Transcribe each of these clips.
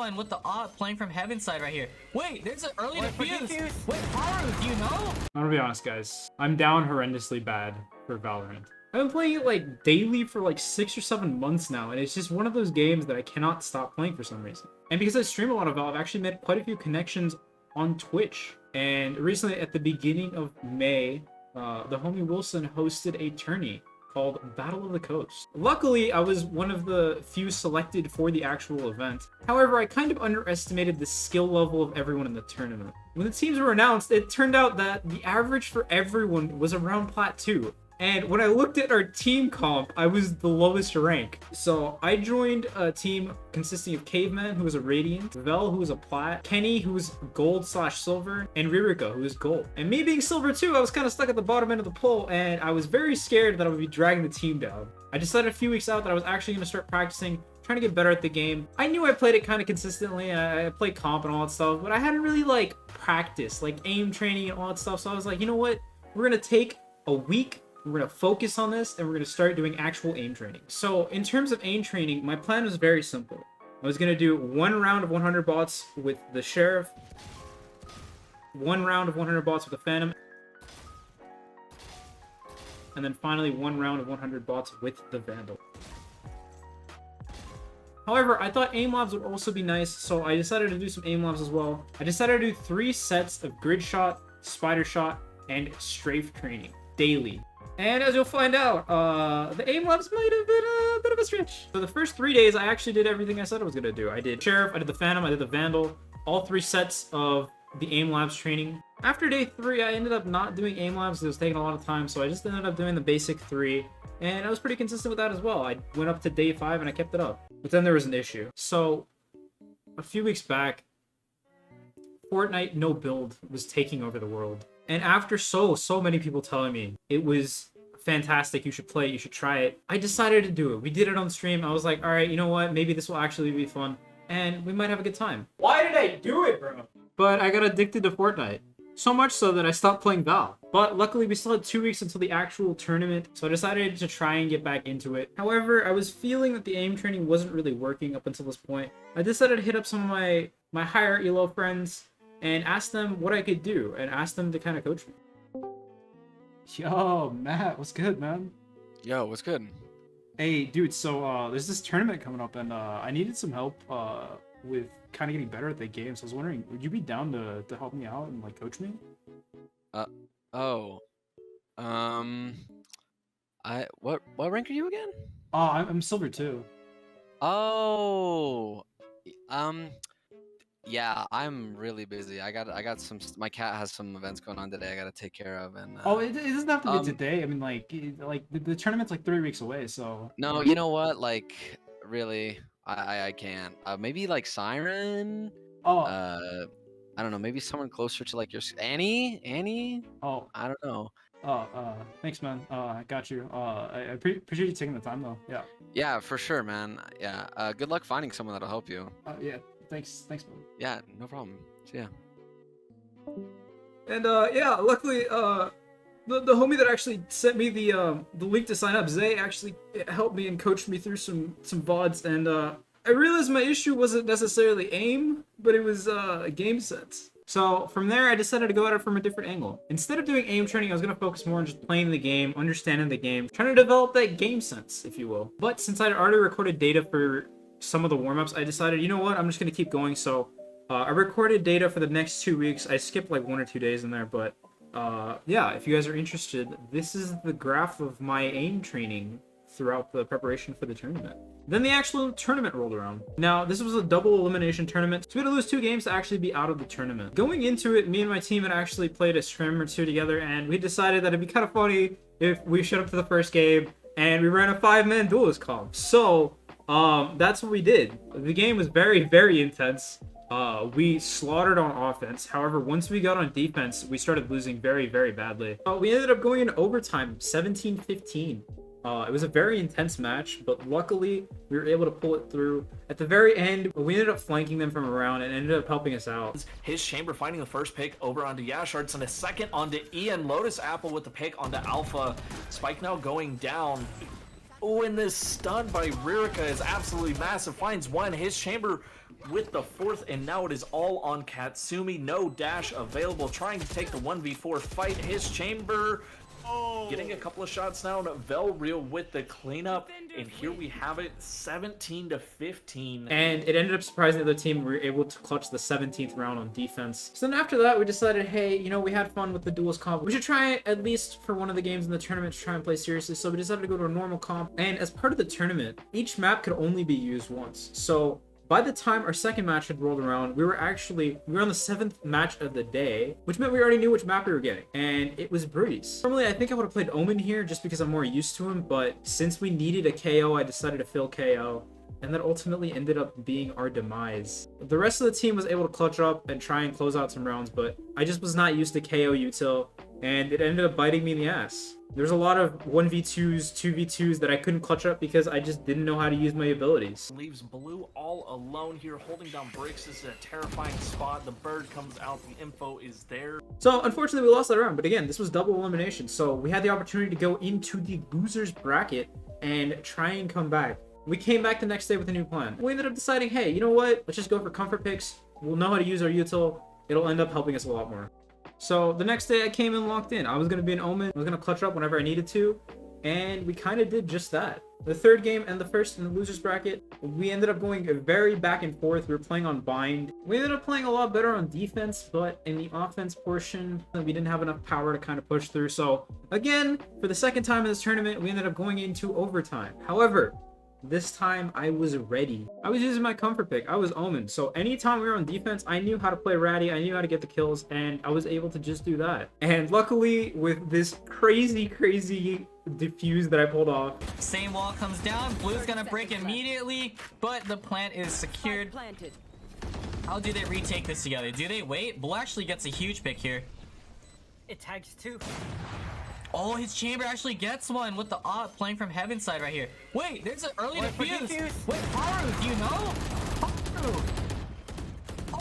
one with the op playing from heaven side right here. Wait, there's an early defuse. Wait, Haru, do you know? I'm gonna be honest, guys. I'm down horrendously bad for Valorant. I've been playing it like daily for like 6 or 7 months now, and it's just one of those games that I cannot stop playing for some reason. And because I stream a lot of Val, I've actually made quite a few connections on Twitch. And recently, at the beginning of May, the homie Wilson hosted a tourney called Battle of the Coast. Luckily, I was one of the few selected for the actual event. However, I kind of underestimated the skill level of everyone in the tournament. When the teams were announced, it turned out that the average for everyone was around Plat 2. And when I looked at our team comp, I was the lowest rank. So I joined a team consisting of Caveman, who was a Radiant, Vel, who was a Plat, Kenny, who was Gold/Silver, and Ririka, who was Gold. And me being Silver too, I was kind of stuck at the bottom end of the poll, and I was very scared that I would be dragging the team down. I decided a few weeks out that I was actually going to start practicing, trying to get better at the game. I knew I played it kind of consistently, and I played comp and all that stuff, but I hadn't really like practiced, like aim training and all that stuff. So I was like, you know what? We're going to take a week. We're going to focus on this, and we're going to start doing actual aim training. So in terms of aim training, my plan was very simple. I was going to do 1 round of 100 bots with the Sheriff, 1 round of 100 bots with the Phantom, and then finally 1 round of 100 bots with the Vandal. However, I thought aim labs would also be nice, so I decided to do some aim labs as well. I decided to do 3 sets of grid shot, spider shot, and strafe training daily. And as you'll find out, the aim labs might have been a bit of a stretch. For the first 3 days, I actually did everything I said I was gonna do. I did Sheriff, I did the Phantom, I did the Vandal, all 3 sets of the aim labs training. After day 3, I ended up not doing aim labs. It was taking a lot of time, so I just ended up doing the basic 3. And I was pretty consistent with that as well. I went up to day 5 and I kept it up. But then there was an issue. So, a few weeks back, Fortnite no build was taking over the world. And after so many people telling me it was fantastic, you should play it, you should try it, I decided to do it. We did it on stream. I was like, all right, you know what? Maybe this will actually be fun, and we might have a good time. Why did I do it, bro? But I got addicted to Fortnite. So much so that I stopped playing Val. But luckily, we still had 2 weeks until the actual tournament, so I decided to try and get back into it. However, I was feeling that the aim training wasn't really working up until this point. I decided to hit up some of my higher elo friends and ask them what I could do, and ask them to kind of coach me. Yo, Matt, what's good, man? Yo, what's good? Hey, dude, so there's this tournament coming up, and I needed some help with kind of getting better at the game, so I was wondering, would you be down to help me out and, like, coach me? What rank are you again? Oh, I'm Silver too. Oh, yeah, I'm really busy. I got some. My cat has some events going on today. I gotta take care of, and oh, it doesn't have to be today. I mean, like the tournament's like 3 weeks away, so. No, you know what? Like, really, I can't. Maybe like Siren. Oh. I don't know. Maybe someone closer to like your Annie. Oh. I don't know. Oh, thanks, man. I got you. I appreciate you taking the time, though. Yeah. Yeah, for sure, man. Yeah. Good luck finding someone that'll help you. Yeah. Thanks, man. Yeah, no problem. See ya. And yeah, luckily, the homie that actually sent me the link to sign up, Zay, actually helped me and coached me through some VODs, and I realized my issue wasn't necessarily aim, but it was game sense. So from there, I decided to go at it from a different angle. Instead of doing aim training, I was going to focus more on just playing the game, understanding the game, trying to develop that game sense, if you will. But since I'd already recorded data for some of the warm-ups, I decided, you know what, I'm just going to keep going. So I recorded data for the next 2 weeks. I skipped like 1 or 2 days in there, but yeah, if you guys are interested, this is the graph of my aim training throughout the preparation for the tournament. Then the actual tournament rolled around. Now, this was a double elimination tournament, so we had to lose 2 games to actually be out of the tournament. Going into it, me and my team had actually played a scrim or 2 together, and we decided that it'd be kind of funny if we showed up to the first game and we ran a 5-man duelist comp. So that's what we did. The game was very, very intense. We slaughtered on offense. However, once we got on defense, we started losing very, very badly. We ended up going into overtime, 17-15. It was a very intense match, but luckily we were able to pull it through. At the very end, we ended up flanking them from around and ended up helping us out. His Chamber finding the first pick over onto Yashards and a second onto Ian. Lotus Apple with the pick onto Alpha. Spike now going down. Oh, and this stun by Ririka is absolutely massive. Finds one. His Chamber with the fourth, and now it is all on Katsumi. No dash available, trying to take the 1v4 fight. His chamber getting a couple of shots now. Velreal with the cleanup, and here we have it, 17-15. And it ended up surprising the other team. We were able to clutch the 17th round on defense. So then after that, we decided, hey, you know, we had fun with the duels comp. We should try, at least for one of the games in the tournament, to try and play seriously. So we decided to go to a normal comp. And as part of the tournament, each map could only be used once. So by the time our second match had rolled around, we were on the 7th match of the day, which meant we already knew which map we were getting, and it was Breeze. Normally, I think I would have played Omen here just because I'm more used to him, but since we needed a KO, I decided to fill KO, and that ultimately ended up being our demise. The rest of the team was able to clutch up and try and close out some rounds, but I just was not used to KO util, and it ended up biting me in the ass. There's a lot of 1v2s, 2v2s that I couldn't clutch up because I just didn't know how to use my abilities. Leaves Blue all alone here, holding down bricks. This is a terrifying spot. The bird comes out, the info is there. So unfortunately we lost that round, but again, this was double elimination, so we had the opportunity to go into the losers bracket and try and come back. We came back the next day with a new plan. We ended up deciding, hey, you know what? Let's just go for comfort picks. We'll know how to use our util. It'll end up helping us a lot more. So the next day I came in locked in. I was going to be an Omen. I was going to clutch up whenever I needed to. And we kind of did just that. The third game and the first in the losers bracket, we ended up going very back and forth. We were playing on bind. We ended up playing a lot better on defense, but in the offense portion, we didn't have enough power to kind of push through. So again, for the second time in this tournament, we ended up going into overtime. However, this time I was ready. I was using my comfort pick. I was Omen. So anytime we were on defense, I knew how to play ratty. I knew how to get the kills, and I was able to just do that. And luckily, with this crazy defuse that I pulled off. Same wall comes down. Blue's gonna break immediately, but the plant is secured. How do they retake this together? Do they wait? Blue actually gets a huge pick here. It tags two. Oh, his chamber actually gets one with the playing from heaven side right here. Wait, there's an early defuse. Wait, Haru, do you know? Haru.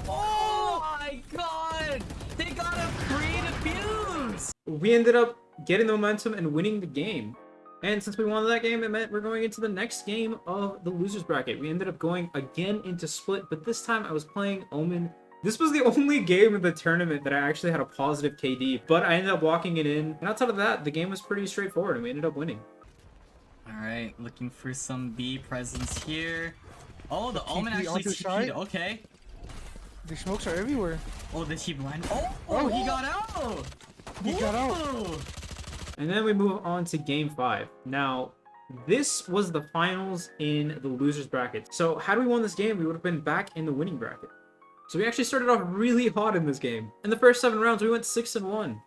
Oh my god! They got a free defuse! We ended up getting the momentum and winning the game. And since we won that game, it meant we're going into the next game of the losers bracket. We ended up going again into split, but this time I was playing Omen. This was the only game of the tournament that I actually had a positive KD, but I ended up locking it in. And outside of that, the game was pretty straightforward and we ended up winning. Alright, looking for some B presence here. Oh, the Omen actually TP'd. Okay. The smokes are everywhere. Oh, did he blind? Oh, he got out! He got out. And then we move on to game 5. Now, this was the finals in the losers bracket. So had we won this game, we would have been back in the winning bracket. So we actually started off really hot in this game. In the first 7 rounds, we went 6-1.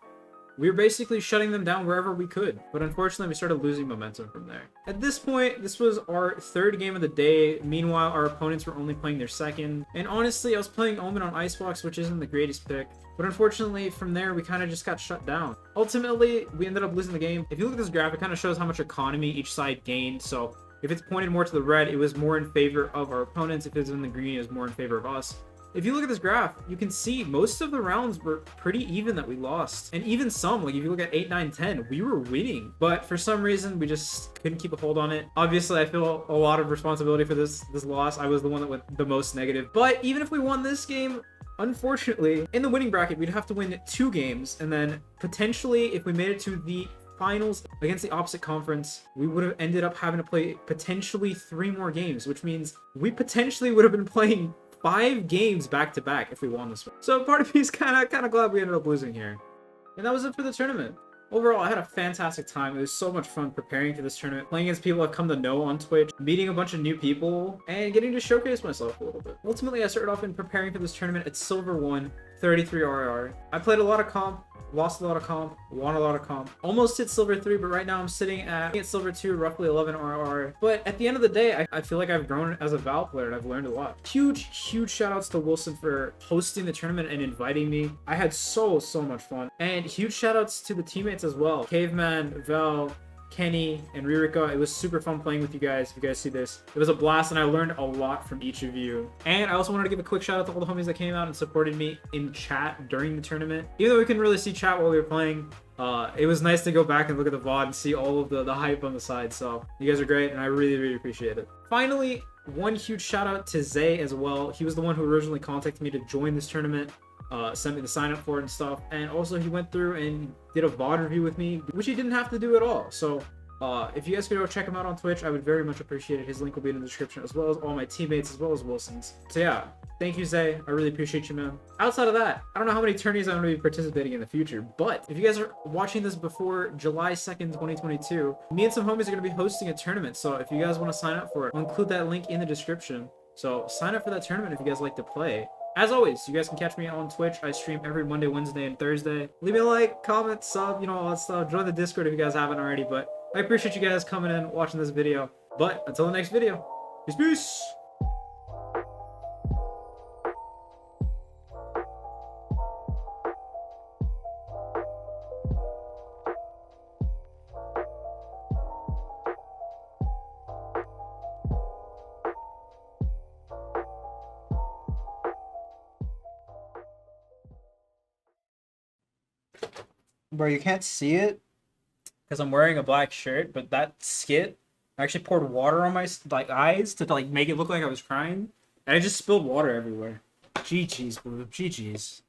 We were basically shutting them down wherever we could, but unfortunately we started losing momentum from there. At this point, this was our 3rd game of the day. Meanwhile, our opponents were only playing their 2nd. And honestly, I was playing Omen on Icebox, which isn't the greatest pick. But unfortunately, from there, we kind of just got shut down. Ultimately, we ended up losing the game. If you look at this graph, it kind of shows how much economy each side gained. So if it's pointed more to the red, it was more in favor of our opponents. If it's in the green, it was more in favor of us. If you look at this graph, you can see most of the rounds were pretty even that we lost. And even some, like if you look at 8, 9, 10, we were winning. But for some reason, we just couldn't keep a hold on it. Obviously, I feel a lot of responsibility for this loss. I was the one that went the most negative. But even if we won this game, unfortunately, in the winning bracket, we'd have to win 2 games. And then potentially, if we made it to the finals against the opposite conference, we would have ended up having to play potentially 3 more games, which means we potentially would have been playing 5 games back to back if we won this one. So part of me is kind of glad we ended up losing here. And that was it for the tournament. Overall, I had a fantastic time. It was so much fun preparing for this tournament, playing against people I've come to know on Twitch, meeting a bunch of new people, and getting to showcase myself a little bit. Ultimately, I started off in preparing for this tournament at Silver 1, 33 RR. I played a lot of comp, lost a lot of comp, won a lot of comp. Almost hit Silver 3, but right now I'm sitting at Silver 2, roughly 11 RR. But at the end of the day, I feel like I've grown as a Val player and I've learned a lot. Huge shout outs to Wilson for hosting the tournament and inviting me. I had so much fun. And huge shout outs to the teammates as well. Caveman, Val, Kenny, and Ririka. It was super fun playing with you guys. If you guys see this, it was a blast and I learned a lot from each of you. And I also wanted to give a quick shout out to all the homies that came out and supported me in chat during the tournament. Even though we couldn't really see chat while we were playing, it was nice to go back and look at the VOD and see all of the hype on the side. So you guys are great and I really appreciate it. Finally, one huge shout out to Zay as well. He was the one who originally contacted me to join this tournament, sent me the sign up for it and stuff. And also he went through and did a VOD review with me, which he didn't have to do at all. So if you guys could go check him out on Twitch, I would very much appreciate it. His link will be in the description, as well as all my teammates, as well as Wilson's. So yeah, thank you, Zay. I really appreciate you, man. Outside of that, I don't know how many tourneys I'm going to be participating in the future, but if you guys are watching this before July 2nd, 2022, me and some homies are going to be hosting a tournament. So if you guys want to sign up for it, I'll include that link in the description. So sign up for that tournament if you guys like to play. As always, you guys can catch me on Twitch. I stream every Monday, Wednesday, and Thursday. Leave me a like, comment, sub, you know, all that stuff. Join the Discord if you guys haven't already, but I appreciate you guys coming in, watching this video. But until the next video, peace, peace! Bro, you can't see it because I'm wearing a black shirt, but that skit, I actually poured water on my eyes to make it look like I was crying, and I just spilled water everywhere. GG's, bro. GG's.